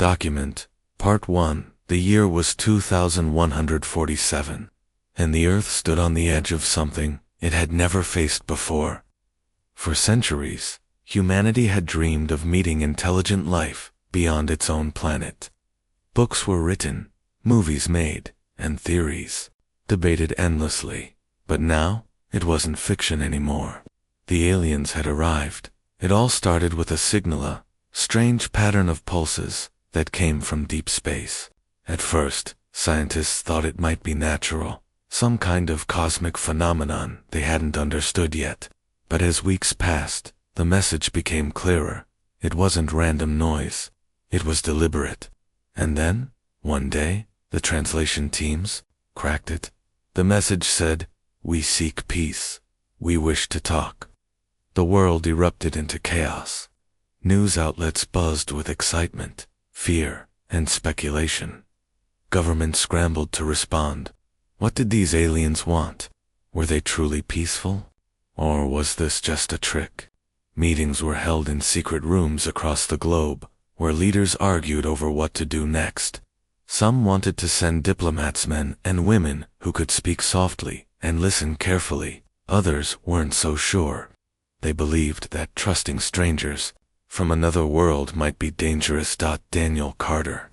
Document, Part 1. The year was 2147, and the Earth stood on the edge of something it had never faced before. For centuries, humanity had dreamed of meeting intelligent life beyond its own planet. Books were written, movies made, and theories debated endlessly. But now, it wasn't fiction anymore. The aliens had arrived. It all started with a signal, a strange pattern of pulses that came from deep space. At first, scientists thought it might be natural, some kind of cosmic phenomenon they hadn't understood yet. But as weeks passed, the message became clearer. It wasn't random noise. It was deliberate. And then, one day, the translation teams cracked it. The message said, "We seek peace. We wish to talk." The world erupted into chaos. News outlets buzzed with excitement, fear, and speculation. Governments scrambled to respond. What did these aliens want? Were they truly peaceful? Or was this just a trick? Meetings were held in secret rooms across the globe, where leaders argued over what to do next. Some wanted to send diplomats, men and women who could speak softly and listen carefully. Others weren't so sure. They believed that trusting strangers from another world might be dangerous. Daniel Carter,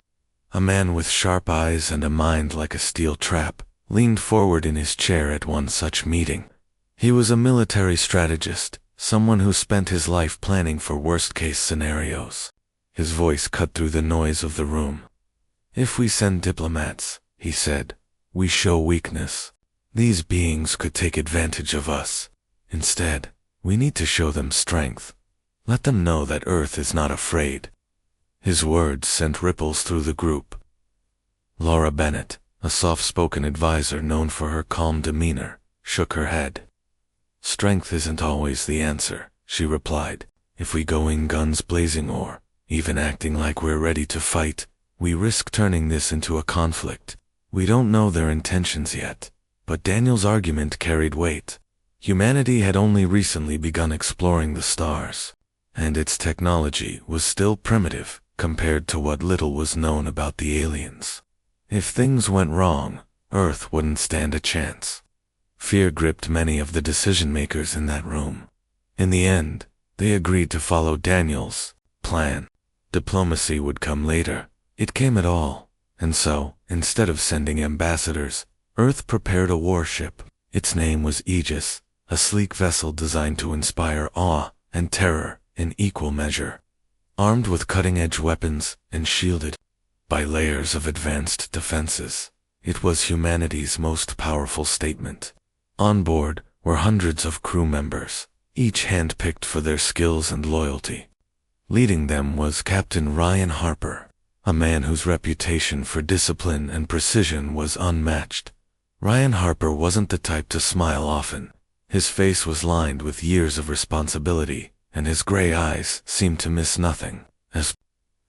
a man with sharp eyes and a mind like a steel trap, leaned forward in his chair at one such meeting. He was a military strategist, someone who spent his life planning for worst-case scenarios. His voice cut through the noise of the room. "If we send diplomats," he said, "we show weakness. These beings could take advantage of us. Instead, we need to show them strength. Let them know that Earth is not afraid." His words sent ripples through the group. Laura Bennett, a soft-spoken advisor known for her calm demeanor, shook her head. "Strength isn't always the answer," she replied. "If we go in guns blazing or even acting like we're ready to fight, we risk turning this into a conflict. We don't know their intentions yet." But Daniel's argument carried weight. Humanity had only recently begun exploring the stars, and its technology was still primitive compared to what little was known about the aliens. If things went wrong, Earth wouldn't stand a chance. Fear gripped many of the decision-makers in that room. In the end, they agreed to follow Daniel's plan. Diplomacy would come later. It came at all. And so, instead of sending ambassadors, Earth prepared a warship. Its name was Aegis, a sleek vessel designed to inspire awe and terror in equal measure. Armed with cutting-edge weapons and shielded by layers of advanced defenses, it was humanity's most powerful statement. On board were hundreds of crew members, each hand-picked for their skills and loyalty. Leading them was Captain Ryan Harper, a man whose reputation for discipline and precision was unmatched. Ryan Harper wasn't the type to smile often. His face was lined with years of responsibility, and his gray eyes seemed to miss nothing. As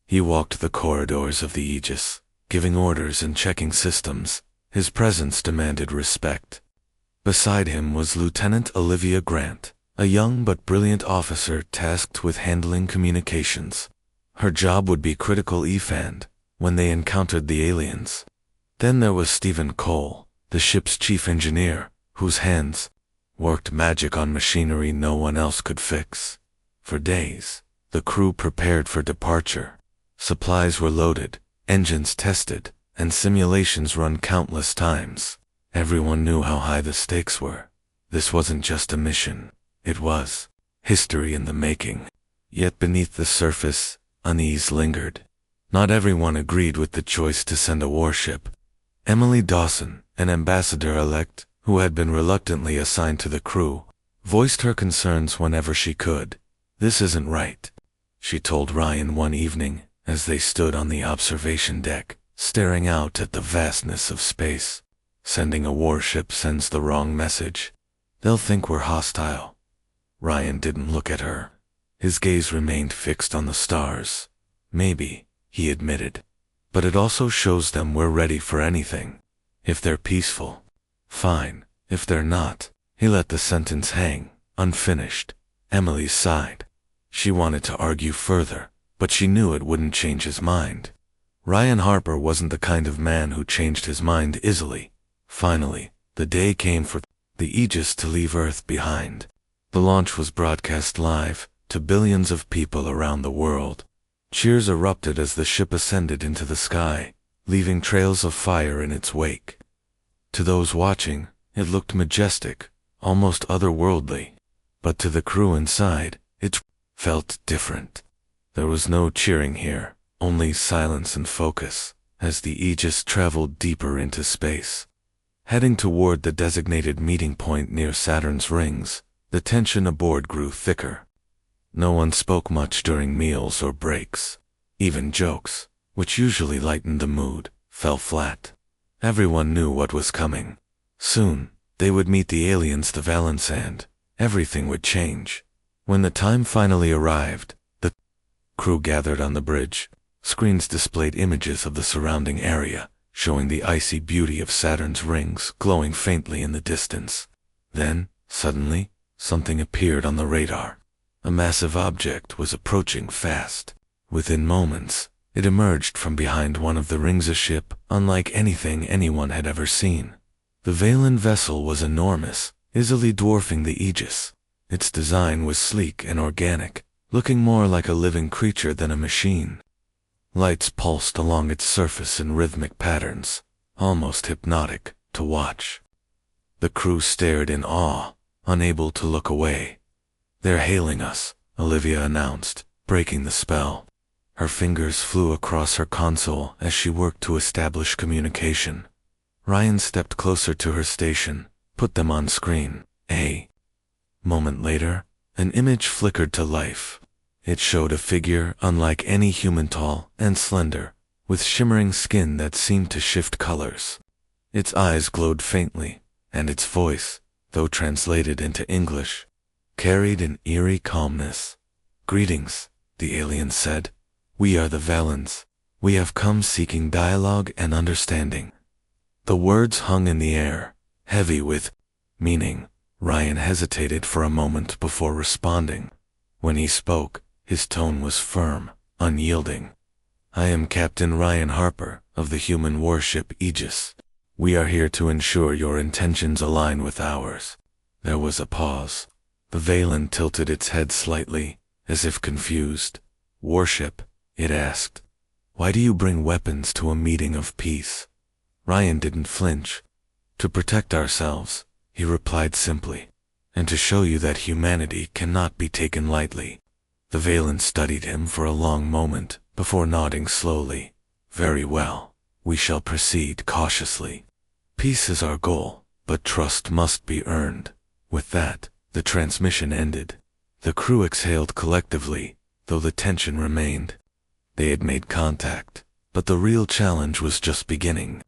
he walked the corridors of the Aegis, giving orders and checking systems, his presence demanded respect. Beside him was Lieutenant Olivia Grant, a young but brilliant officer tasked with handling communications. Her job would be critical and when they encountered the aliens. Then there was Stephen Cole, the ship's chief engineer, whose hands worked magic on machinery no one else could fix. For days, the crew prepared for departure. Supplies were loaded, engines tested, and simulations run countless times. Everyone knew how high the stakes were. This wasn't just a mission. It was history in the making. Yet beneath the surface, unease lingered. Not everyone agreed with the choice to send a warship. Emily Dawson, an ambassador-elect, who had been reluctantly assigned to the crew, voiced her concerns whenever she could. "This isn't right," she told Ryan one evening, as they stood on the observation deck, staring out at the vastness of space. "Sending a warship sends the wrong message. They'll think we're hostile." Ryan didn't look at her. His gaze remained fixed on the stars. "Maybe," he admitted. "But it also shows them we're ready for anything. If they're peaceful, fine. If they're not." He let the sentence hang, unfinished. Emily sighed. She wanted to argue further, but she knew it wouldn't change his mind. Ryan Harper wasn't the kind of man who changed his mind easily. Finally, the day came for the Aegis to leave Earth behind. The launch was broadcast live to billions of people around the world. Cheers erupted as the ship ascended into the sky, leaving trails of fire in its wake. To those watching, it looked majestic, almost otherworldly. But to the crew inside, it felt different. There was no cheering here, only silence and focus, as the Aegis traveled deeper into space. Heading toward the designated meeting point near Saturn's rings, the tension aboard grew thicker. No one spoke much during meals or breaks. Even jokes, which usually lightened the mood, fell flat. Everyone knew what was coming. Soon, they would meet the aliens, the Valence, and everything would change. When the time finally arrived, the crew gathered on the bridge. Screens displayed images of the surrounding area, showing the icy beauty of Saturn's rings glowing faintly in the distance. Then, suddenly, something appeared on the radar. A massive object was approaching fast. Within moments, it emerged from behind one of the rings, a ship unlike anything anyone had ever seen. The Valen vessel was enormous, easily dwarfing the Aegis. Its design was sleek and organic, looking more like a living creature than a machine. Lights pulsed along its surface in rhythmic patterns, almost hypnotic to watch. The crew stared in awe, unable to look away. "They're hailing us," Olivia announced, breaking the spell. Her fingers flew across her console as she worked to establish communication. Ryan stepped closer to her station, put them on screen. A moment later, an image flickered to life. It showed a figure unlike any human, tall and slender, with shimmering skin that seemed to shift colors. Its eyes glowed faintly, and its voice, though translated into English, carried an eerie calmness. "Greetings," the alien said. "We are the Valens. We have come seeking dialogue and understanding." The words hung in the air, heavy with meaning. Ryan hesitated for a moment before responding. When he spoke, his tone was firm, unyielding. "I am Captain Ryan Harper of the human warship Aegis. We are here to ensure your intentions align with ours." There was a pause. The Valen tilted its head slightly, as if confused. "Warship?" it asked. "Why do you bring weapons to a meeting of peace?" Ryan didn't flinch. "To protect ourselves," he replied simply, "and to show you that humanity cannot be taken lightly." The Valen studied him for a long moment before nodding slowly. "Very well. We shall proceed cautiously. Peace is our goal, but trust must be earned." With that, the transmission ended. The crew exhaled collectively, though the tension remained. They had made contact, but the real challenge was just beginning.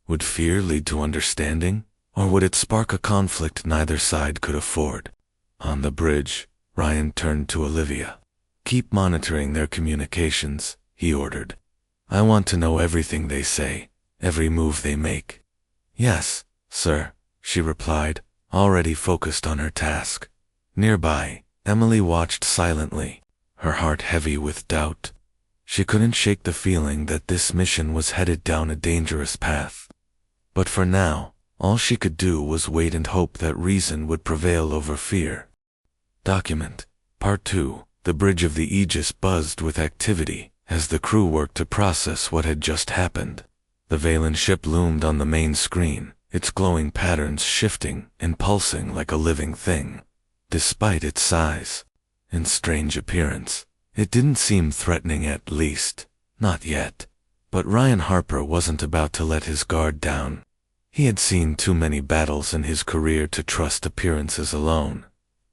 Would fear lead to understanding, or would it spark a conflict neither side could afford? On the bridge, Ryan turned to Olivia. "Keep monitoring their communications," he ordered. "I want to know everything they say, every move they make." "Yes, sir," she replied, already focused on her task. Nearby, Emily watched silently, her heart heavy with doubt. She couldn't shake the feeling that this mission was headed down a dangerous path. But for now, all she could do was wait and hope that reason would prevail over fear. Document Part 2. The bridge of the Aegis buzzed with activity as the crew worked to process what had just happened. The Valen ship loomed on the main screen, its glowing patterns shifting and pulsing like a living thing. Despite its size and strange appearance, it didn't seem threatening, at least, not yet. But Ryan Harper wasn't about to let his guard down. He had seen too many battles in his career to trust appearances alone.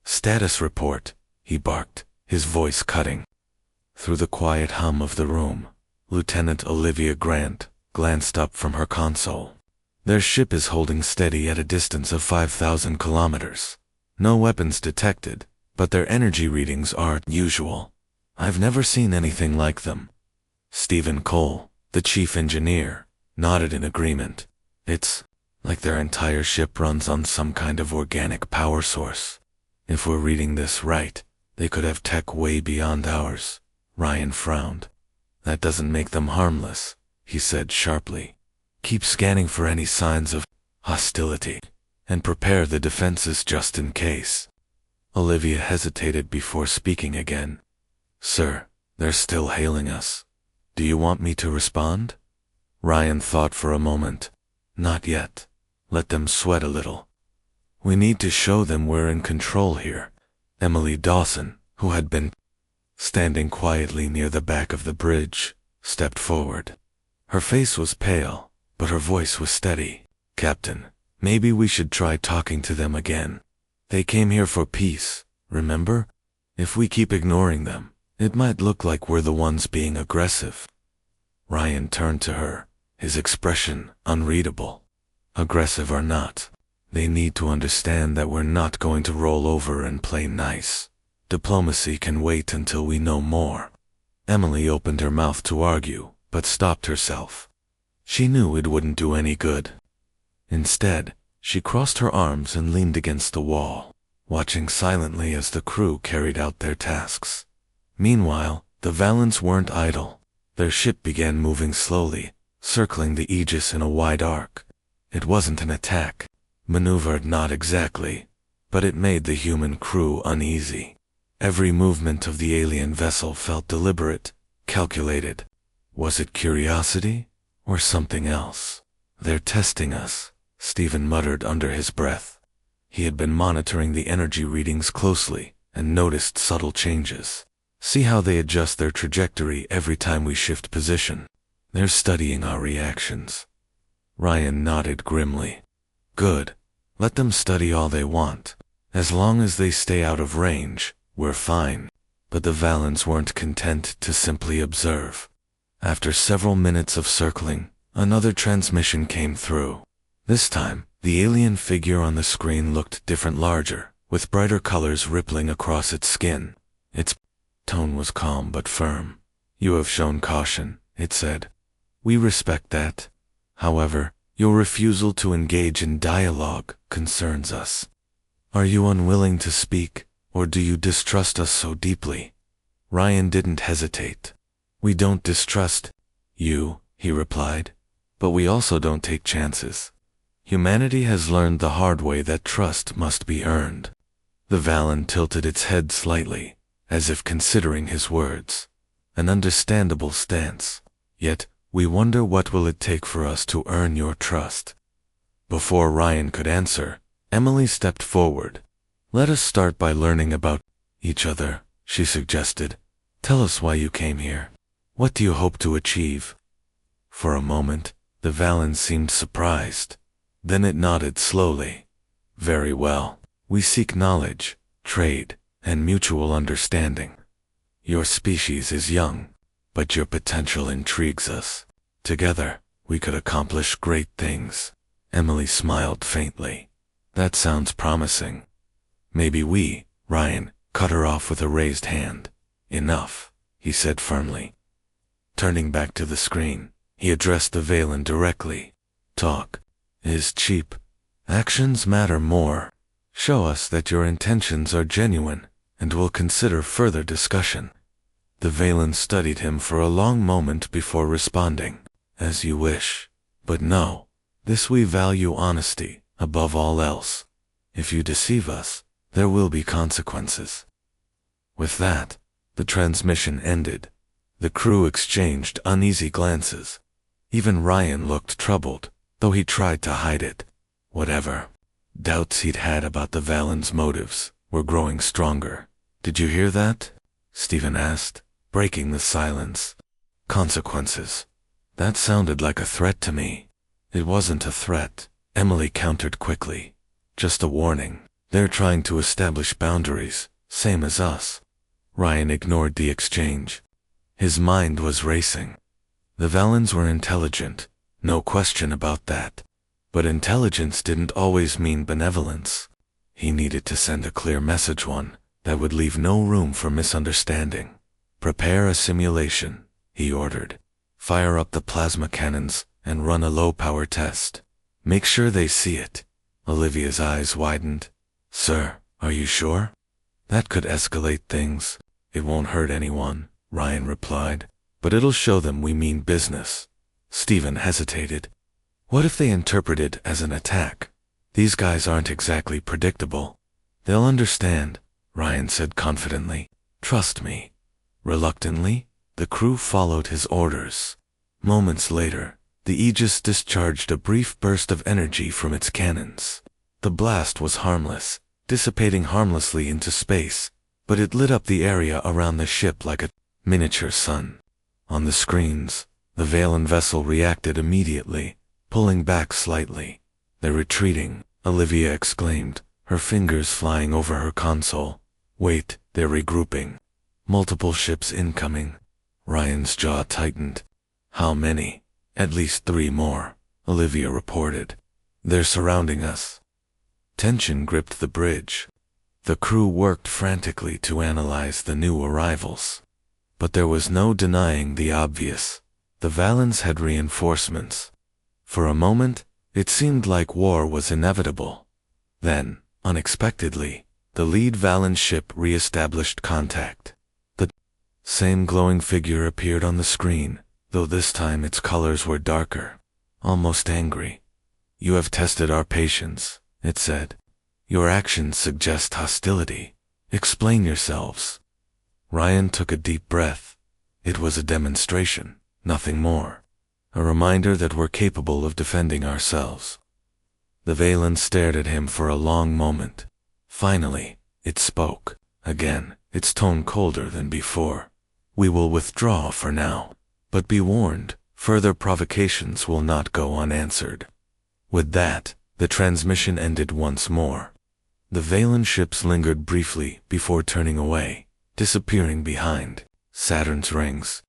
"Status report," he barked, his voice cutting. Through the quiet hum of the room, Lieutenant Olivia Grant glanced up from her console. "Their ship is holding steady at a distance of 5,000 kilometers. No weapons detected, but their energy readings are usual. I've never seen anything like them." Stephen Cole, the chief engineer, nodded in agreement. "It's like their entire ship runs on some kind of organic power source. If we're reading this right, they could have tech way beyond ours." Ryan frowned. "That doesn't make them harmless," he said sharply. Keep scanning for any signs of hostility, and prepare the defenses just in case. Olivia hesitated before speaking again. Sir, they're still hailing us. Do you want me to respond? Ryan thought for a moment. Not yet. Let them sweat a little. We need to show them we're in control here. Emily Dawson, who had been standing quietly near the back of the bridge, stepped forward. Her face was pale, but her voice was steady. Captain, maybe we should try talking to them again. They came here for peace, remember? If we keep ignoring them, it might look like we're the ones being aggressive. Ryan turned to her, his expression unreadable. Aggressive or not, they need to understand that we're not going to roll over and play nice. Diplomacy can wait until we know more. Emily opened her mouth to argue, but stopped herself. She knew it wouldn't do any good. Instead, she crossed her arms and leaned against the wall, watching silently as the crew carried out their tasks. Meanwhile, the Valens weren't idle. Their ship began moving slowly, circling the Aegis in a wide arc. It wasn't an attack, maneuvered not exactly, but it made the human crew uneasy. Every movement of the alien vessel felt deliberate, calculated. Was it curiosity, or something else? They're testing us, Stephen muttered under his breath. He had been monitoring the energy readings closely and noticed subtle changes. See how they adjust their trajectory every time we shift position. They're studying our reactions. Ryan nodded grimly. Good. Let them study all they want. As long as they stay out of range, we're fine. But the Valens weren't content to simply observe. After several minutes of circling, another transmission came through. This time, the alien figure on the screen looked different, larger, with brighter colors rippling across its skin. Its tone was calm but firm. You have shown caution, it said. We respect that. However, your refusal to engage in dialogue concerns us. Are you unwilling to speak, or do you distrust us so deeply? Ryan didn't hesitate. We don't distrust you, he replied, but we also don't take chances. Humanity has learned the hard way that trust must be earned. The Valen tilted its head slightly, as if considering his words. An understandable stance. Yet, we wonder what will it take for us to earn your trust. Before Ryan could answer, Emily stepped forward. Let us start by learning about each other, she suggested. Tell us why you came here. What do you hope to achieve? For a moment, the Valen seemed surprised. Then it nodded slowly. Very well. We seek knowledge, trade, and mutual understanding. Your species is young, but your potential intrigues us. Together, we could accomplish great things. Emily smiled faintly. That sounds promising. Maybe we, Ryan, cut her off with a raised hand. Enough, he said firmly. Turning back to the screen, he addressed the Valen directly. Talk is cheap. Actions matter more. Show us that your intentions are genuine, and we'll consider further discussion. The Valen studied him for a long moment before responding. As you wish. But no, this we value honesty, above all else. If you deceive us, there will be consequences. With that, the transmission ended. The crew exchanged uneasy glances. Even Ryan looked troubled, though he tried to hide it. Whatever. Doubts he'd had about the Valen's motives were growing stronger. Did you hear that? Stephen asked, breaking the silence. Consequences. That sounded like a threat to me. It wasn't a threat, Emily countered quickly. Just a warning. They're trying to establish boundaries, same as us. Ryan ignored the exchange. His mind was racing. The Valens were intelligent, no question about that. But intelligence didn't always mean benevolence. He needed to send a clear message, one that would leave no room for misunderstanding. Prepare a simulation, he ordered. Fire up the plasma cannons and run a low-power test. Make sure they see it. Olivia's eyes widened. Sir, are you sure? That could escalate things. It won't hurt anyone, Ryan replied. But it'll show them we mean business. Stephen hesitated. What if they interpret it as an attack? These guys aren't exactly predictable. They'll understand, Ryan said confidently. Trust me. Reluctantly, the crew followed his orders. Moments later, the Aegis discharged a brief burst of energy from its cannons. The blast was harmless, dissipating harmlessly into space, but it lit up the area around the ship like a miniature sun. On the screens, the Valen vessel reacted immediately, pulling back slightly. They're retreating, Olivia exclaimed, her fingers flying over her console. Wait, they're regrouping. Multiple ships incoming. Ryan's jaw tightened. How many? At least 3 more, Olivia reported. They're surrounding us. Tension gripped the bridge. The crew worked frantically to analyze the new arrivals. But there was no denying the obvious. The Valens had reinforcements. For a moment, it seemed like war was inevitable. Then, unexpectedly, the lead Valen ship re-established contact. The same glowing figure appeared on the screen, though this time its colors were darker, almost angry. You have tested our patience, it said. Your actions suggest hostility. Explain yourselves. Ryan took a deep breath. It was a demonstration, nothing more. A reminder that we're capable of defending ourselves. The Valen stared at him for a long moment. Finally, it spoke, again, its tone colder than before. We will withdraw for now. But be warned, further provocations will not go unanswered. With that, the transmission ended once more. The Valen ships lingered briefly before turning away, disappearing behind Saturn's rings.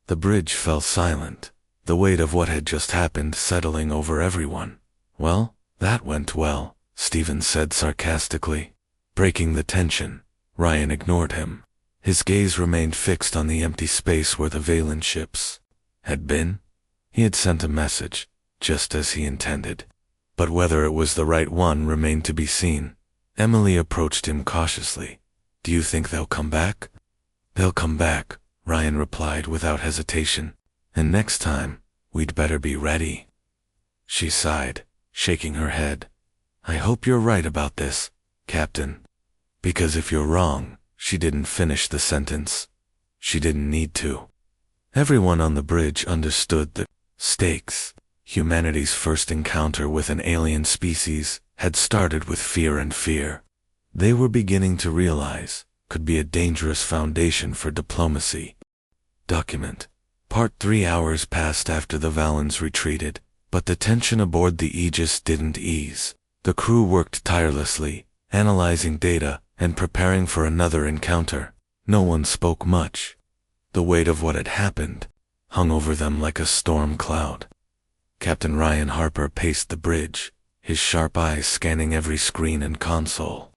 The bridge fell silent, the weight of what had just happened settling over everyone. Well, that went well, Stephen said sarcastically. Breaking the tension, Ryan ignored him. His gaze remained fixed on the empty space where the Valen ships had been. He had sent a message, just as he intended. But whether it was the right one remained to be seen. Emily approached him cautiously. Do you think they'll come back? They'll come back, Ryan replied without hesitation. And next time, we'd better be ready. She sighed, shaking her head. I hope you're right about this, Captain. Because if you're wrong, she didn't finish the sentence. She didn't need to. Everyone on the bridge understood the stakes. Humanity's first encounter with an alien species had started with fear, and fear, they were beginning to realize, could be a dangerous foundation for diplomacy. Document. Part 3 hours passed after the Valens retreated, but the tension aboard the Aegis didn't ease. The crew worked tirelessly, analyzing data and preparing for another encounter. No one spoke much. The weight of what had happened hung over them like a storm cloud. Captain Ryan Harper paced the bridge, his sharp eyes scanning every screen and console.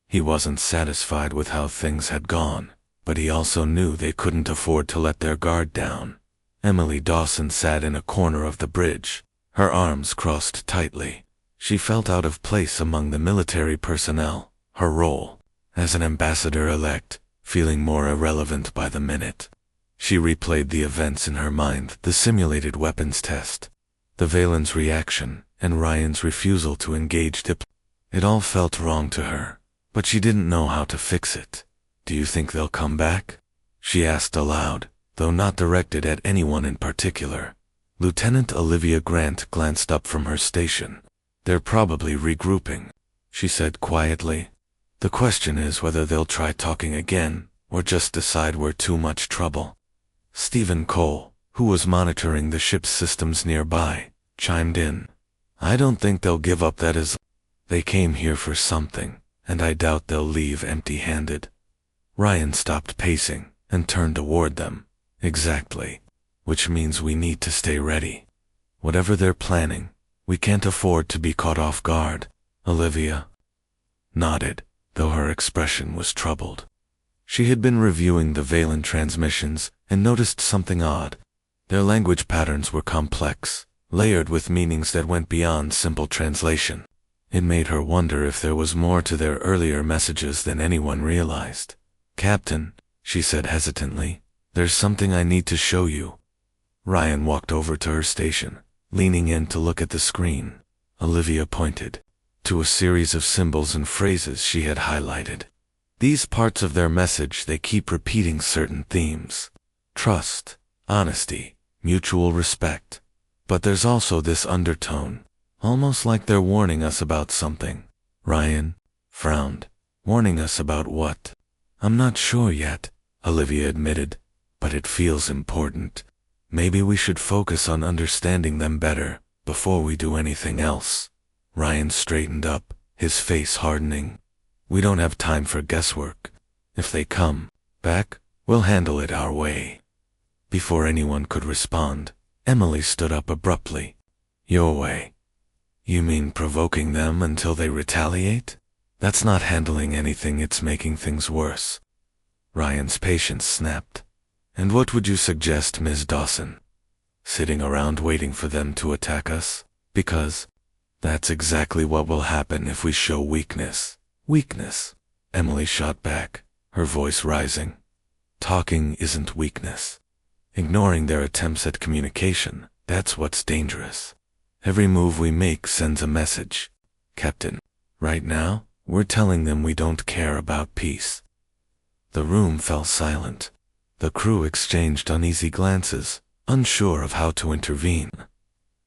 He wasn't satisfied with how things had gone, but he also knew they couldn't afford to let their guard down. Emily Dawson sat in a corner of the bridge, her arms crossed tightly. She felt out of place among the military personnel, her role as an ambassador-elect feeling more irrelevant by the minute. She replayed the events in her mind, the simulated weapons test, the Valen's reaction, and Ryan's refusal to engage It all felt wrong to her, but she didn't know how to fix it. Do you think they'll come back? She asked aloud, though not directed at anyone in particular. Lieutenant Olivia Grant glanced up from her station. They're probably regrouping, she said quietly. The question is whether they'll try talking again, or just decide we're too much trouble. Stephen Cole, who was monitoring the ship's systems nearby, chimed in. I don't think they'll give up, that is. They came here for something, and I doubt they'll leave empty-handed. Ryan stopped pacing and turned toward them. Exactly. Which means we need to stay ready. Whatever they're planning, we can't afford to be caught off guard. Olivia nodded, though her expression was troubled. She had been reviewing the Valen transmissions and noticed something odd. Their language patterns were complex, layered with meanings that went beyond simple translation. It made her wonder if there was more to their earlier messages than anyone realized. Captain, she said hesitantly, there's something I need to show you. Ryan walked over to her station, leaning in to look at the screen. Olivia pointed to a series of symbols and phrases she had highlighted. These parts of their message, they keep repeating certain themes. Trust, honesty, mutual respect. But there's also this undertone, almost like they're warning us about something. Ryan frowned. Warning us about what? I'm not sure yet, Olivia admitted, but it feels important. Maybe we should focus on understanding them better before we do anything else. Ryan straightened up, his face hardening. We don't have time for guesswork. If they come back, we'll handle it our way. Before anyone could respond, Emily stood up abruptly. Your way? You mean provoking them until they retaliate? That's not handling anything, it's making things worse. Ryan's patience snapped. And what would you suggest, Ms. Dawson? Sitting around waiting for them to attack us? Because that's exactly what will happen if we show weakness. Weakness? Emily shot back, her voice rising. Talking isn't weakness. Ignoring their attempts at communication, that's what's dangerous. Every move we make sends a message. Captain, right now, we're telling them we don't care about peace. The room fell silent. The crew exchanged uneasy glances, unsure of how to intervene.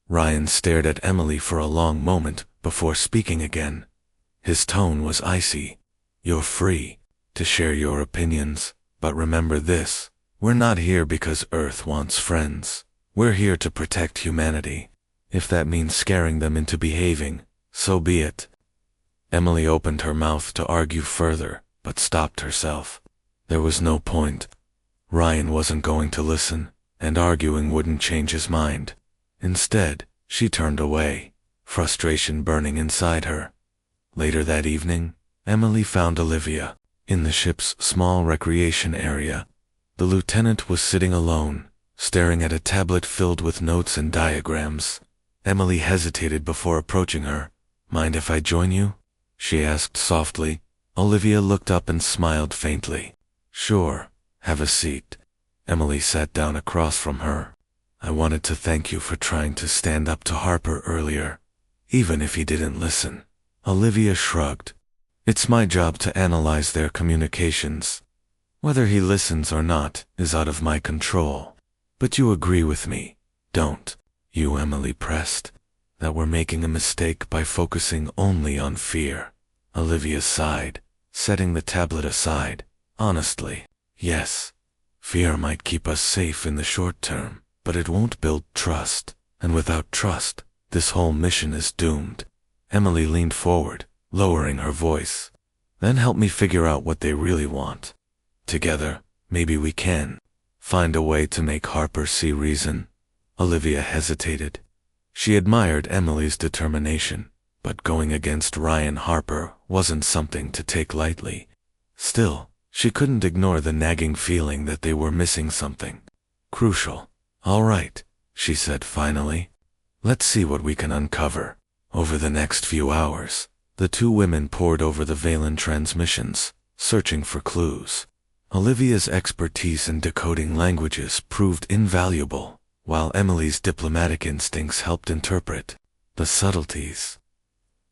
Ryan stared at Emily for a long moment before speaking again. His tone was icy. You're free to share your opinions, but remember this. We're not here because Earth wants friends. We're here to protect humanity. If that means scaring them into behaving, so be it. Emily opened her mouth to argue further, but stopped herself. There was no point. Ryan wasn't going to listen, and arguing wouldn't change his mind. Instead, she turned away, frustration burning inside her. Later that evening, Emily found Olivia in the ship's small recreation area. The lieutenant was sitting alone, staring at a tablet filled with notes and diagrams. Emily hesitated before approaching her. Mind if I join you? She asked softly. Olivia looked up and smiled faintly. Sure, have a seat. Emily sat down across from her. I wanted to thank you for trying to stand up to Harper earlier, even if he didn't listen. Olivia shrugged. It's my job to analyze their communications. Whether he listens or not is out of my control. But you agree with me, don't you? Emily pressed. That we're making a mistake by focusing only on fear. Olivia sighed, setting the tablet aside. Honestly, yes. Fear might keep us safe in the short term, but it won't build trust. And without trust, this whole mission is doomed. Emily leaned forward, lowering her voice. Then help me figure out what they really want. Together, maybe we can find a way to make Harper see reason. Olivia hesitated. She admired Emily's determination, but going against Ryan Harper wasn't something to take lightly. Still, she couldn't ignore the nagging feeling that they were missing something crucial. All right, she said finally. Let's see what we can uncover. Over the next few hours, the two women pored over the Valen transmissions, searching for clues. Olivia's expertise in decoding languages proved invaluable, while Emily's diplomatic instincts helped interpret the subtleties.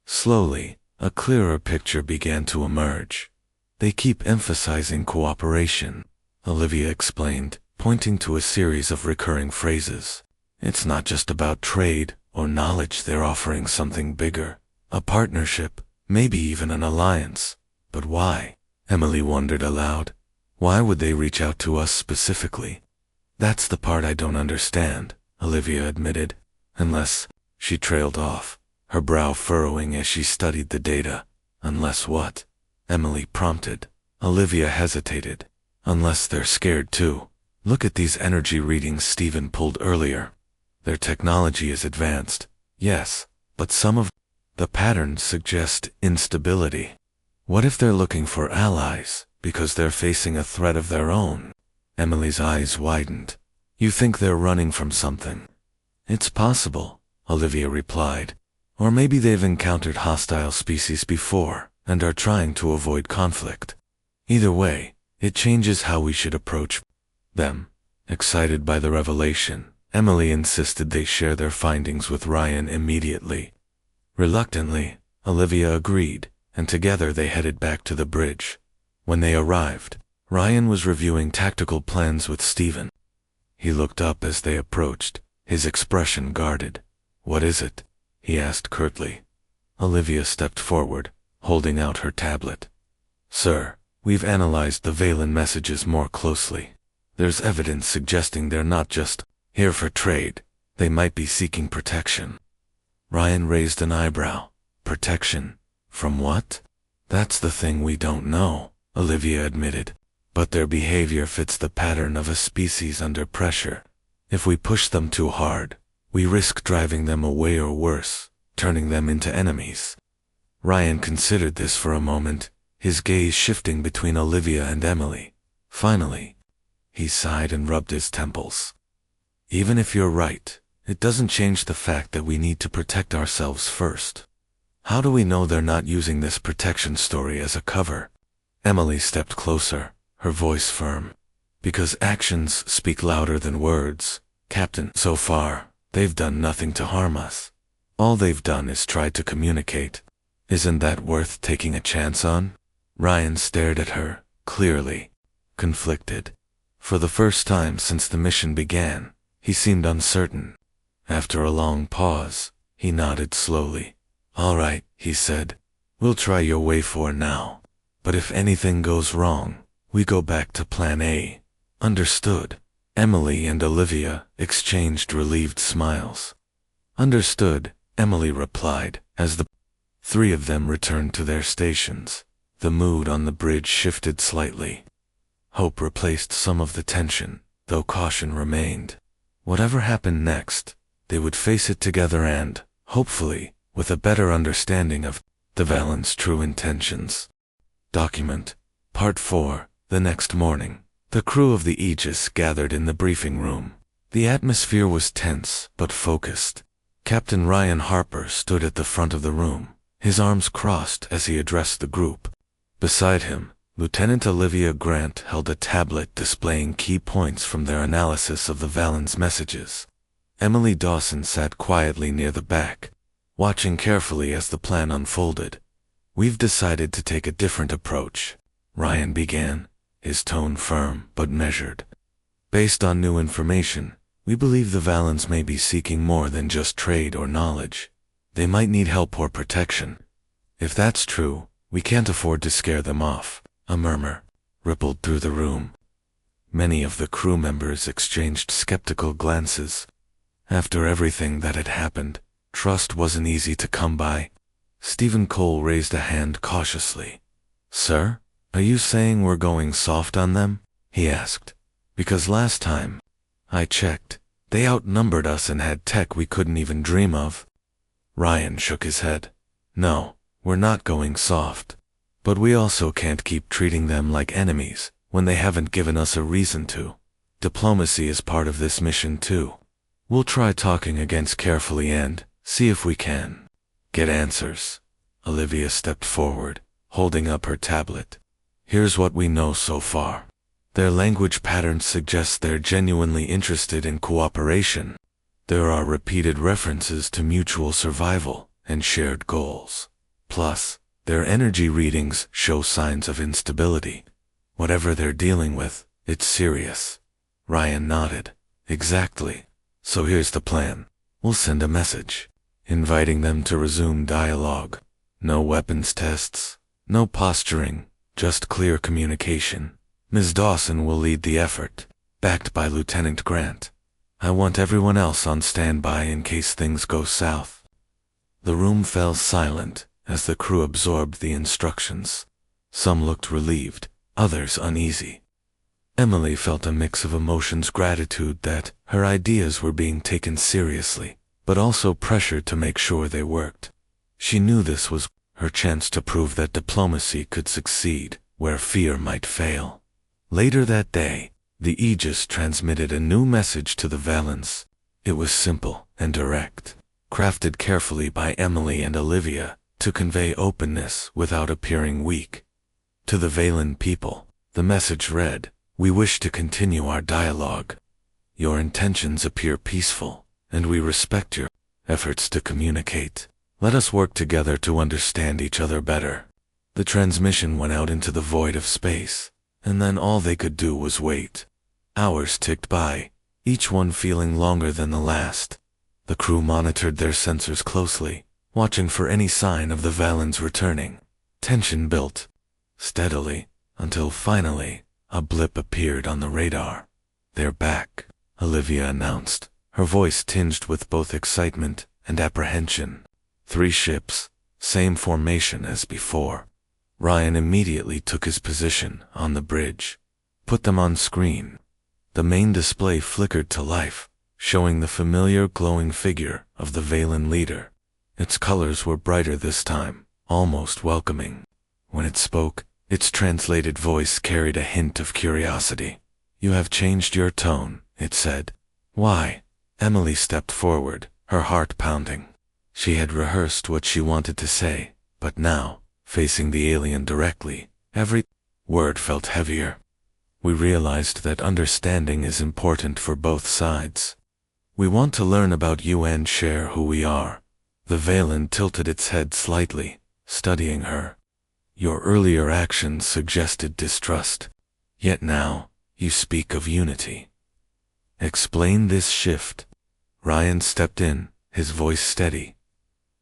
Slowly, a clearer picture began to emerge. They keep emphasizing cooperation, Olivia explained, pointing to a series of recurring phrases. It's not just about trade or knowledge, they're offering something bigger. A partnership, maybe even an alliance. But why? Emily wondered aloud. Why would they reach out to us specifically? That's the part I don't understand, Olivia admitted. Unless, she trailed off, her brow furrowing as she studied the data. Unless what? Emily prompted. Olivia hesitated. Unless they're scared too. Look at these energy readings Stephen pulled earlier. Their technology is advanced, yes, but some of the patterns suggest instability. What if they're looking for allies, because they're facing a threat of their own? Emily's eyes widened. You think they're running from something? It's possible, Olivia replied. Or maybe they've encountered hostile species before, and are trying to avoid conflict. Either way, it changes how we should approach them. Excited by the revelation, Emily insisted they share their findings with Ryan immediately. Reluctantly, Olivia agreed, and together they headed back to the bridge. When they arrived, Ryan was reviewing tactical plans with Stephen. He looked up as they approached, his expression guarded. "What is it?" he asked curtly. Olivia stepped forward, holding out her tablet. "Sir, we've analyzed the Valen messages more closely. There's evidence suggesting they're not just here for trade. They might be seeking protection." Ryan raised an eyebrow. "Protection? From what?" "That's the thing we don't know," Olivia admitted. "But their behavior fits the pattern of a species under pressure. If we push them too hard, we risk driving them away or worse, turning them into enemies." Ryan considered this for a moment, his gaze shifting between Olivia and Emily. Finally, he sighed and rubbed his temples. "Even if you're right, it doesn't change the fact that we need to protect ourselves first. How do we know they're not using this protection story as a cover?" Emily stepped closer, her voice firm. "Because actions speak louder than words, Captain. So far, they've done nothing to harm us. All they've done is try to communicate. Isn't that worth taking a chance on?" Ryan stared at her, clearly conflicted. For the first time since the mission began, he seemed uncertain. After a long pause, he nodded slowly. "All right," he said. "We'll try your way for now. But if anything goes wrong, we go back to Plan A." "Understood." Emily and Olivia exchanged relieved smiles. "Understood," Emily replied, as the three of them returned to their stations. The mood on the bridge shifted slightly. Hope replaced some of the tension, though caution remained. Whatever happened next, they would face it together and, hopefully, with a better understanding of the Valen's true intentions. Document Part 4. The next morning, the crew of the Aegis gathered in the briefing room. The atmosphere was tense but focused. Captain Ryan Harper stood at the front of the room, his arms crossed as he addressed the group. Beside him, Lieutenant Olivia Grant held a tablet displaying key points from their analysis of the Valen's messages. Emily Dawson sat quietly near the back, watching carefully as the plan unfolded. "We've decided to take a different approach," Ryan began, his tone firm but measured. "Based on new information, we believe the Valens may be seeking more than just trade or knowledge. They might need help or protection. If that's true, we can't afford to scare them off." A murmur rippled through the room. Many of the crew members exchanged skeptical glances. After everything that had happened, trust wasn't easy to come by. Stephen Cole raised a hand cautiously. "Sir, are you saying we're going soft on them?" he asked. "Because last time I checked, they outnumbered us and had tech we couldn't even dream of." Ryan shook his head. "No, we're not going soft. But we also can't keep treating them like enemies when they haven't given us a reason to. Diplomacy is part of this mission too. We'll try talking against carefully and see if we can get answers." Olivia stepped forward, holding up her tablet. "Here's what we know so far. Their language patterns suggest they're genuinely interested in cooperation. There are repeated references to mutual survival and shared goals. Plus, their energy readings show signs of instability. Whatever they're dealing with, it's serious." Ryan nodded. "Exactly. So here's the plan. We'll send a message, inviting them to resume dialogue. No weapons tests, no posturing, just clear communication. Ms. Dawson will lead the effort, backed by Lieutenant Grant. I want everyone else on standby in case things go south." The room fell silent as the crew absorbed the instructions. Some looked relieved, others uneasy. Emily felt a mix of emotions: gratitude that her ideas were being taken seriously, but also pressure to make sure they worked. She knew this was her chance to prove that diplomacy could succeed where fear might fail. Later that day, the Aegis transmitted a new message to the Valens. It was simple and direct, crafted carefully by Emily and Olivia to convey openness without appearing weak. To the Valen people, the message read, "We wish to continue our dialogue. Your intentions appear peaceful, and we respect your efforts to communicate. Let us work together to understand each other better." The transmission went out into the void of space, and then all they could do was wait. Hours ticked by, each one feeling longer than the last. The crew monitored their sensors closely, watching for any sign of the Valens returning. Tension built steadily, until finally, a blip appeared on the radar. "They're back," Olivia announced, her voice tinged with both excitement and apprehension. 3 ships, same formation as before. Ryan immediately took his position on the bridge. "Put them on screen." The main display flickered to life, showing the familiar glowing figure of the Valen leader. Its colors were brighter this time, almost welcoming. When it spoke, its translated voice carried a hint of curiosity. "You have changed your tone," it said. "Why?" Emily stepped forward, her heart pounding. She had rehearsed what she wanted to say, but now, facing the alien directly, every word felt heavier. "We realized that understanding is important for both sides. We want to learn about you and share who we are." The Valen tilted its head slightly, studying her. "Your earlier actions suggested distrust, yet now, you speak of unity. Explain this shift." Ryan stepped in, his voice steady.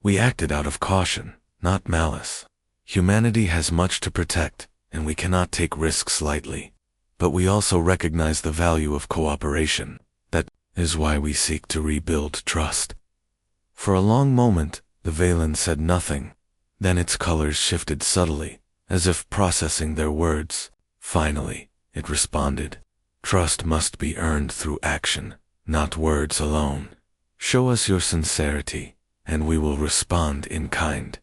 "We acted out of caution, not malice. Humanity has much to protect, and we cannot take risks lightly. But we also recognize the value of cooperation. That is why we seek to rebuild trust." For a long moment, the Valen said nothing. Then its colors shifted subtly, as if processing their words. Finally, it responded. "Trust must be earned through action, not words alone. Show us your sincerity, and we will respond in kind."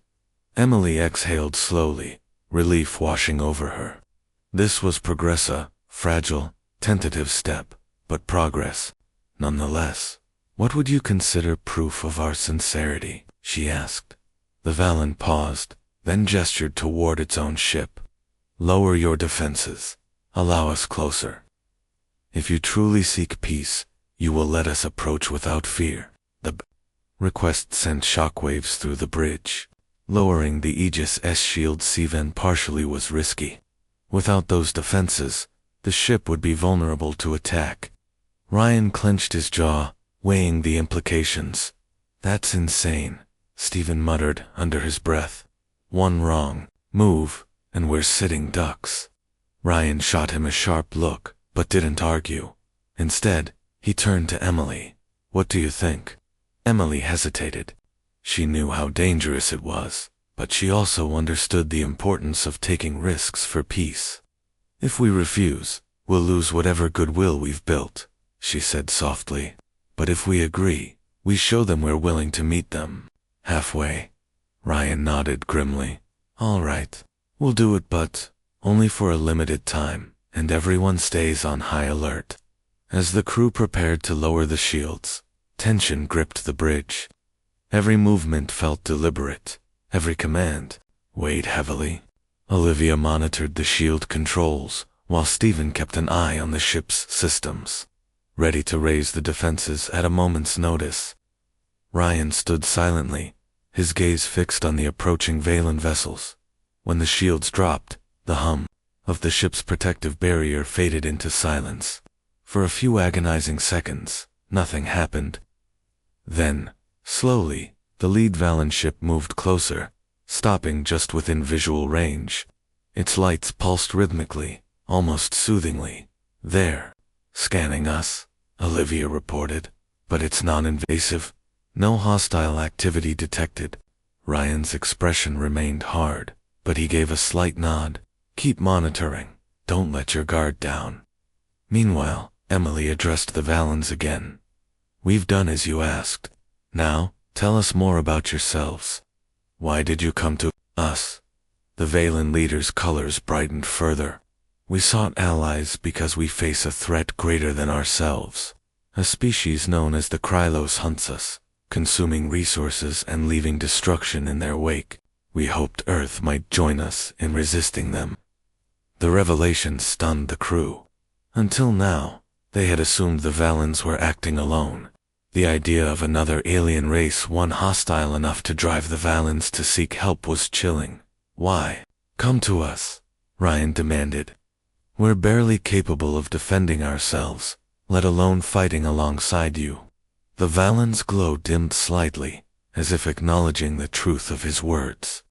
Emily exhaled slowly, relief washing over her. This was progressa, fragile, tentative step, but progress, nonetheless. "What would you consider proof of our sincerity?" she asked. The Valen paused, then gestured toward its own ship. "Lower your defenses. Allow us closer. If you truly seek peace, you will let us approach without fear." The request sent shockwaves through the bridge. Lowering the Aegis S shield Sivan partially was risky. Without those defenses, the ship would be vulnerable to attack. Ryan clenched his jaw, weighing the implications. "That's insane," Stephen muttered under his breath. "One wrong move, and we're sitting ducks." Ryan shot him a sharp look, but didn't argue. Instead, he turned to Emily. "What do you think?" Emily hesitated. She knew how dangerous it was, but she also understood the importance of taking risks for peace. "If we refuse, we'll lose whatever goodwill we've built," she said softly. "But if we agree, we show them we're willing to meet them halfway." Ryan nodded grimly. "All right, we'll do it, but only for a limited time, and everyone stays on high alert." As the crew prepared to lower the shields, tension gripped the bridge. Every movement felt deliberate, every command weighed heavily. Olivia monitored the shield controls, while Stephen kept an eye on the ship's systems, ready to raise the defenses at a moment's notice. Ryan stood silently, his gaze fixed on the approaching Valen vessels. When the shields dropped, the hum of the ship's protective barrier faded into silence. For a few agonizing seconds, nothing happened. Then, slowly, the lead Valen ship moved closer, stopping just within visual range. Its lights pulsed rhythmically, almost soothingly. "There, scanning us," Olivia reported, "but it's non-invasive. No hostile activity detected." Ryan's expression remained hard, but he gave a slight nod. "Keep monitoring. Don't let your guard down." Meanwhile, Emily addressed the Valens again. "We've done as you asked. Now, tell us more about yourselves. Why did you come to us?" The Valen leader's colors brightened further. "We sought allies because we face a threat greater than ourselves. A species known as the Krylos hunts us, consuming resources and leaving destruction in their wake. We hoped Earth might join us in resisting them." The revelation stunned the crew. Until now, They had assumed the Valens were acting alone. The idea of another alien race, one hostile enough to drive the Valens to seek help, was chilling. Why? Come to us, Ryan demanded. We're barely capable of defending ourselves, let alone fighting alongside you. The Valens' glow dimmed slightly, as if acknowledging the truth of his words.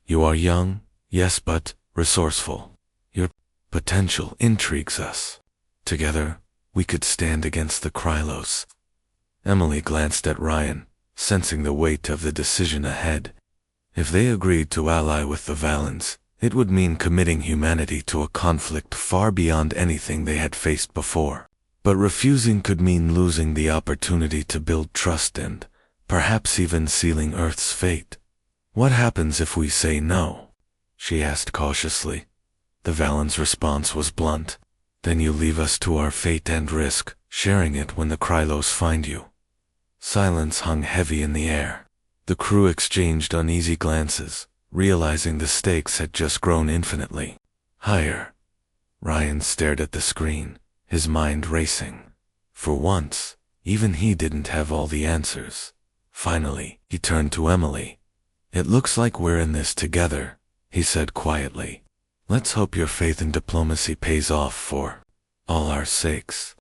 You are young, yes, but resourceful. Your potential intrigues us. Together, we could stand against the Krylos. Emily glanced at Ryan, sensing the weight of the decision ahead. If they agreed to ally with the Valens, it would mean committing humanity to a conflict far beyond anything they had faced before. But refusing could mean losing the opportunity to build trust and, perhaps even sealing Earth's fate. What happens if we say no? She asked cautiously. The Valens' response was blunt. Then you leave us to our fate and risk sharing it when the Krylos find you. Silence hung heavy in the air. The crew exchanged uneasy glances, realizing the stakes had just grown infinitely higher. Ryan stared at the screen, his mind racing. For once, even he didn't have all the answers. Finally, he turned to Emily. It looks like we're in this together, he said quietly. Let's hope your faith in diplomacy pays off for all our sakes.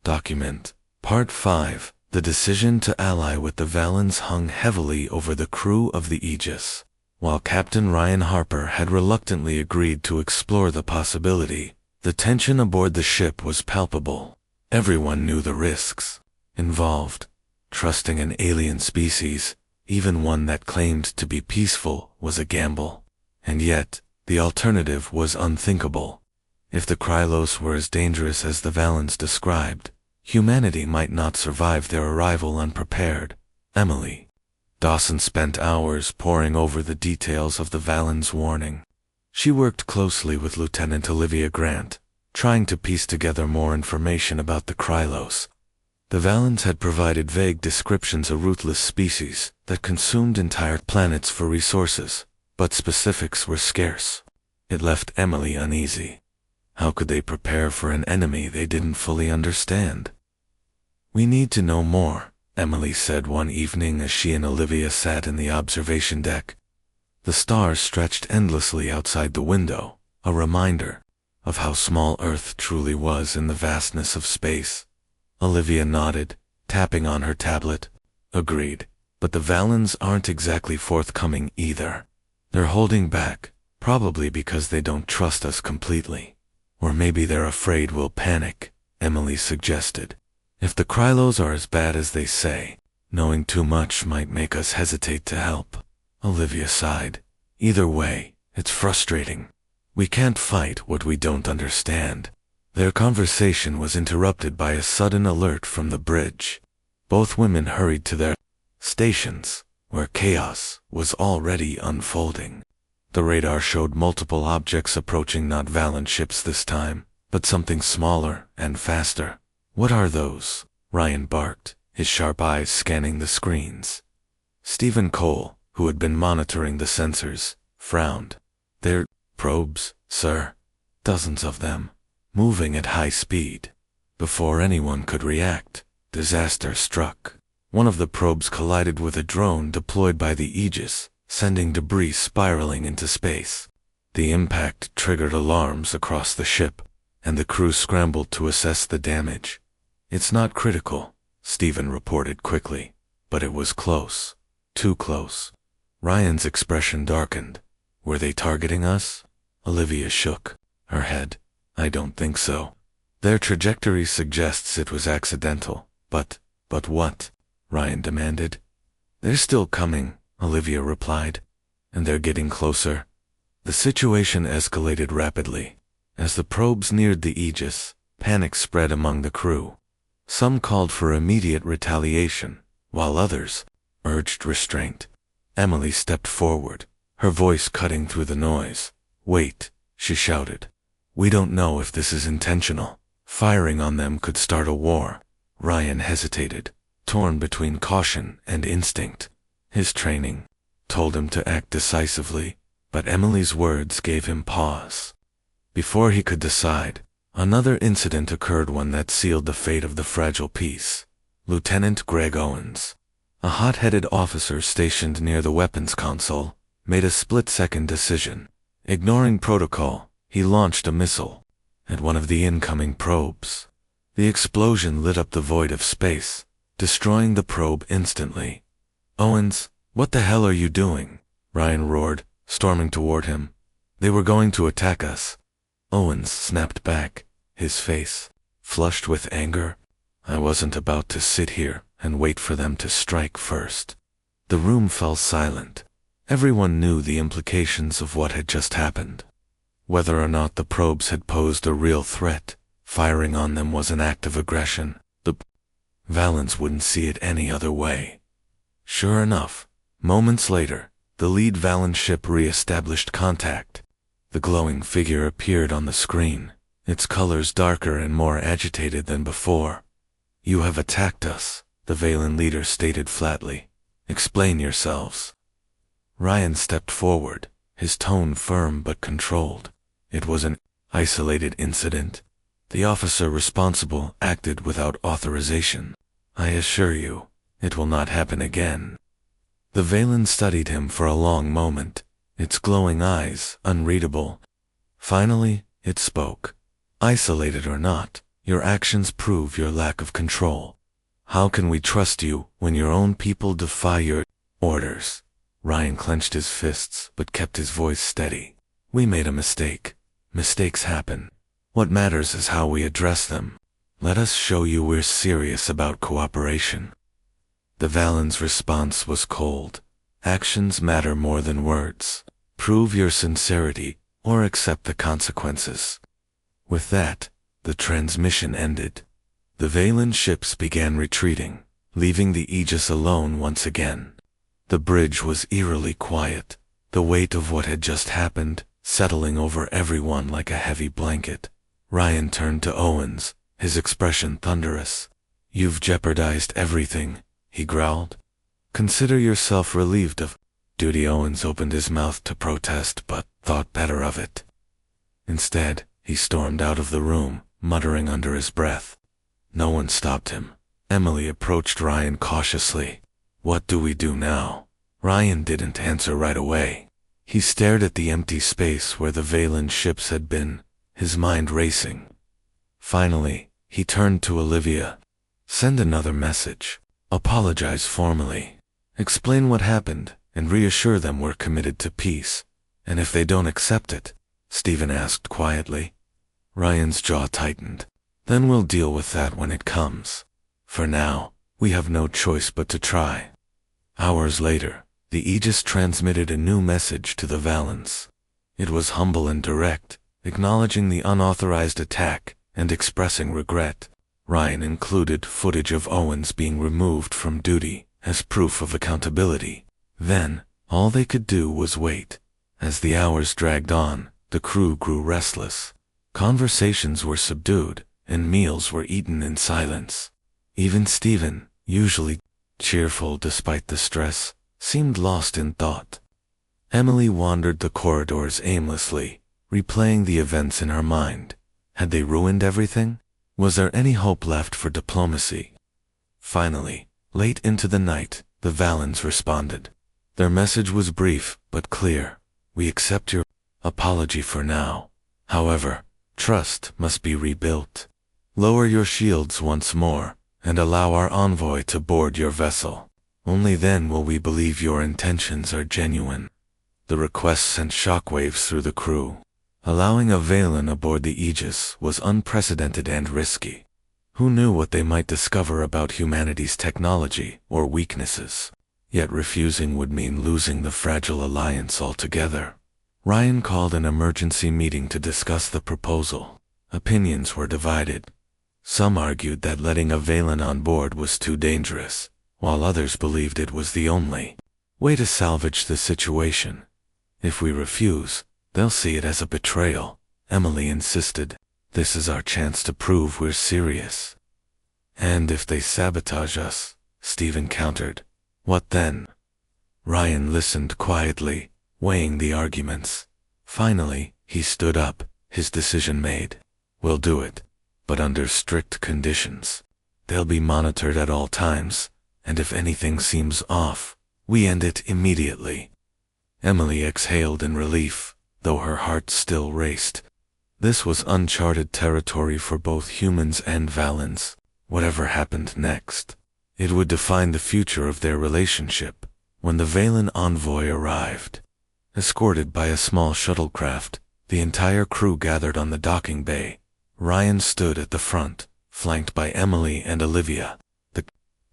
Document. Part 5. The decision to ally with the Valens hung heavily over the crew of the Aegis. While Captain Ryan Harper had reluctantly agreed to explore the possibility, the tension aboard the ship was palpable. Everyone knew the risks involved. Trusting an alien species, even one that claimed to be peaceful, was a gamble. And yet, the alternative was unthinkable. If the Krylos were as dangerous as the Valens described, humanity might not survive their arrival unprepared. Emily Dawson spent hours poring over the details of the Valens' warning. She worked closely with Lieutenant Olivia Grant, trying to piece together more information about the Krylos. The Valens had provided vague descriptions of ruthless species that consumed entire planets for resources, but specifics were scarce. It left Emily uneasy. How could they prepare for an enemy they didn't fully understand? We need to know more, Emily said one evening as she and Olivia sat in the observation deck. The stars stretched endlessly outside the window, a reminder of how small Earth truly was in the vastness of space. Olivia nodded, tapping on her tablet. Agreed, but the Valens aren't exactly forthcoming either. They're holding back, probably because they don't trust us completely. Or maybe they're afraid we'll panic, Emily suggested. If the Krylos are as bad as they say, knowing too much might make us hesitate to help. Olivia sighed. Either way, it's frustrating. We can't fight what we don't understand. Their conversation was interrupted by a sudden alert from the bridge. Both women hurried to their stations, where chaos was already unfolding. The radar showed multiple objects approaching, not Valen ships this time, but something smaller and faster. What are those? Ryan barked, his sharp eyes scanning the screens. Stephen Cole, who had been monitoring the sensors, frowned. They're probes, sir. Dozens of them, moving at high speed. Before anyone could react, disaster struck. One of the probes collided with a drone deployed by the Aegis, sending debris spiraling into space. The impact triggered alarms across the ship, and the crew scrambled to assess the damage. It's not critical, Stephen reported quickly, but it was close. Too close. Ryan's expression darkened. Were they targeting us? Olivia shook her head. I don't think so. Their trajectory suggests it was accidental. But what? Ryan demanded. They're still coming, Olivia replied. And they're getting closer. The situation escalated rapidly. As the probes neared the Aegis, panic spread among the crew. Some called for immediate retaliation, while others urged restraint. Emily stepped forward, her voice cutting through the noise. Wait, she shouted. We don't know if this is intentional. Firing on them could start a war. Ryan hesitated, torn between caution and instinct. His training told him to act decisively, but Emily's words gave him pause. Before he could decide, Another incident occurred, one that sealed the fate of the fragile peace. Lieutenant Greg Owens, a hot-headed officer stationed near the weapons console, made a split-second decision. Ignoring protocol, he launched a missile at one of the incoming probes. The explosion lit up the void of space, destroying the probe instantly. "Owens, what the hell are you doing?" Ryan roared, storming toward him. "They were going to attack us." Owens snapped back, his face flushed with anger. "I wasn't about to sit here and wait for them to strike first." The room fell silent. Everyone knew the implications of what had just happened. Whether or not the probes had posed a real threat, firing on them was an act of aggression. The Valens wouldn't see it any other way. Sure enough, moments later, the lead Valen ship re-established contact. The glowing figure appeared on the screen, its colors darker and more agitated than before. "You have attacked us," the Valen leader stated flatly. "Explain yourselves." Ryan stepped forward, his tone firm but controlled. "It was an isolated incident. The officer responsible acted without authorization. I assure you, it will not happen again." The Valen studied him for a long moment, its glowing eyes unreadable. Finally, it spoke. "Isolated or not, your actions prove your lack of control. How can we trust you when your own people defy your orders?" Ryan clenched his fists but kept his voice steady. "We made a mistake. Mistakes happen. What matters is how we address them. Let us show you we're serious about cooperation." The Valen's response was cold. "Actions matter more than words. Prove your sincerity or accept the consequences." With that, the transmission ended. The Valen ships began retreating, leaving the Aegis alone once again. The bridge was eerily quiet, the weight of what had just happened settling over everyone like a heavy blanket. Ryan turned to Owens, his expression thunderous. "You've jeopardized everything," he growled. "Consider yourself relieved of duty." Owens opened his mouth to protest but thought better of it. Instead, he stormed out of the room, muttering under his breath. No one stopped him. Emily approached Ryan cautiously. "What do we do now?" Ryan didn't answer right away. He stared at the empty space where the Valen ships had been, his mind racing. Finally, he turned to Olivia. "Send another message. Apologize formally. Explain what happened, and reassure them we're committed to peace. And if they don't accept it," Stephen asked quietly. Ryan's jaw tightened. "Then we'll deal with that when it comes. For now, we have no choice but to try." Hours later, the Aegis transmitted a new message to the Valens. It was humble and direct, acknowledging the unauthorized attack and expressing regret. Ryan included footage of Owens being removed from duty as proof of accountability. Then, all they could do was wait. As the hours dragged on, the crew grew restless. Conversations were subdued, and meals were eaten in silence. Even Stephen, usually cheerful despite the stress, seemed lost in thought. Emily wandered the corridors aimlessly, replaying the events in her mind. Had they ruined everything? Was there any hope left for diplomacy? Finally, late into the night, the Valens responded. Their message was brief but clear. "We accept your apology for now. However, trust must be rebuilt. Lower your shields once more, and allow our envoy to board your vessel. Only then will we believe your intentions are genuine." The request sent shockwaves through the crew. Allowing a Valen aboard the Aegis was unprecedented and risky. Who knew what they might discover about humanity's technology or weaknesses? Yet refusing would mean losing the fragile alliance altogether. Ryan called an emergency meeting to discuss the proposal. Opinions were divided. Some argued that letting a Valen on board was too dangerous, while others believed it was the only way to salvage the situation. "If we refuse, they'll see it as a betrayal," Emily insisted. "This is our chance to prove we're serious." "And if they sabotage us," Stephen countered, "what then?" Ryan listened quietly, weighing the arguments. Finally, he stood up, his decision made. We'll do it, but under strict conditions. They'll be monitored at all times, and if anything seems off, we end it immediately. Emily exhaled in relief, though her heart still raced. This was uncharted territory for both humans and Valens. Whatever happened next, it would define the future of their relationship. When the Valen envoy arrived, escorted by a small shuttlecraft, the entire crew gathered on the docking bay. Ryan stood at the front, flanked by Emily and Olivia. The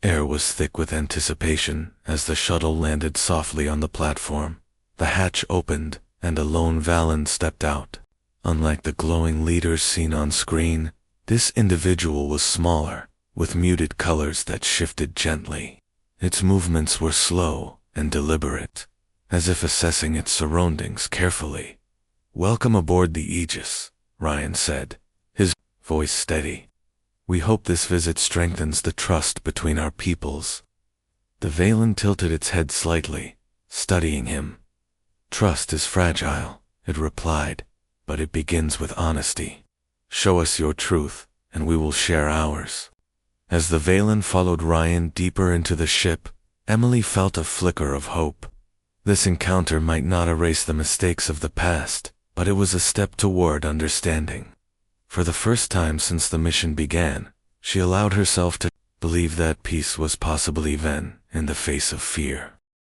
air was thick with anticipation as the shuttle landed softly on the platform. The hatch opened, and a lone Valen stepped out. Unlike the glowing leaders seen on screen, this individual was smaller, with muted colors that shifted gently. Its movements were slow and deliberate, as if assessing its surroundings carefully. "Welcome aboard the Aegis," Ryan said, his voice steady. "We hope this visit strengthens the trust between our peoples." The Valen tilted its head slightly, studying him. "Trust is fragile," it replied, "but it begins with honesty. Show us your truth, and we will share ours." As the Valen followed Ryan deeper into the ship, Emily felt a flicker of hope. This encounter might not erase the mistakes of the past, but it was a step toward understanding. For the first time since the mission began, she allowed herself to believe that peace was possible even in the face of fear.